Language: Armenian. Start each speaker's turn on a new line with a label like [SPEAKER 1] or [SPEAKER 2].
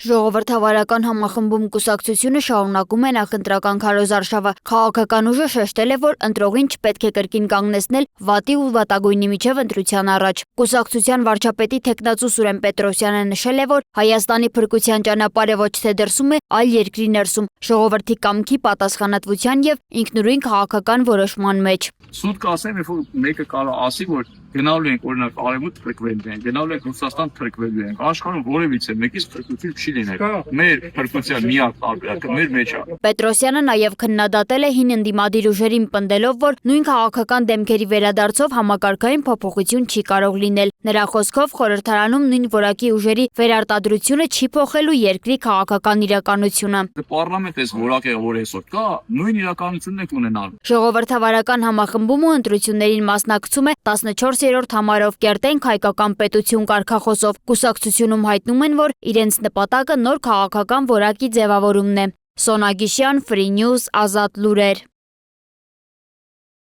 [SPEAKER 1] Ժողովրդավարական համախմբում կուսակցությունը շարունակում է նախընտրական քարոզարշավը։ Քաղաքական ուժը շեշտել է, որ ընտրողին չպետք է կրկին կանգնեցնել վատի ու վատագույնի միջև ընտրության առաջ։ Կուսակցության վարչապետի թեկնածու Սուրեն Պետրոսյանը նշել է, որ Հայաստանի փրկության ճանապարհը ոչ թե դրսում է, այլ երկրի ներսում, ժողովրդի կամքի, պատասխանատվության եւ ինքնուրույն քաղաքական որոշման մեջ։
[SPEAKER 2] Սուտ կասեմ, երբ մեկը կարող ասի, որ գնալու ենք օրինակ արևմուտք փրկվելու ենք, գնալու ենք Ռուսաստան փրկվելու ենք, աշխարհում որևիցե մեկից փրկություն չի լինել։ Մեր փրկության միակ տարբերակը մեր մեջ է։
[SPEAKER 1] Պետրոսյանը նաև քննադատել է հին ընդդիմադիր ուժերին, պնդելով, որ նույն քաղաքական դեմքերի վերադարձով համակարգային փոփոխություն չի կարող լինել։ Նրա խոսքով խորհրդարանում նույն որակի ուժերի վերարտադրությունը չի փոխելու երկրի քաղաքական իրականությունը։
[SPEAKER 2] Պարլամենտ էս որակ է, որ այսօր կա, նույն իրականությունն է ունենալ։
[SPEAKER 1] Ժողովրդավարական համախմբումը ընտրություններին մասնակցում է 14-րդ համարով կերտենք հայկական պետություն կարգախոսով։ Կուսակցությունում հայտնում են, որ իրենց նպատակը նոր քաղաքական որակի ձևավորումն է։ Սոնա Գիշյան, Free News, Ազատ լուրեր։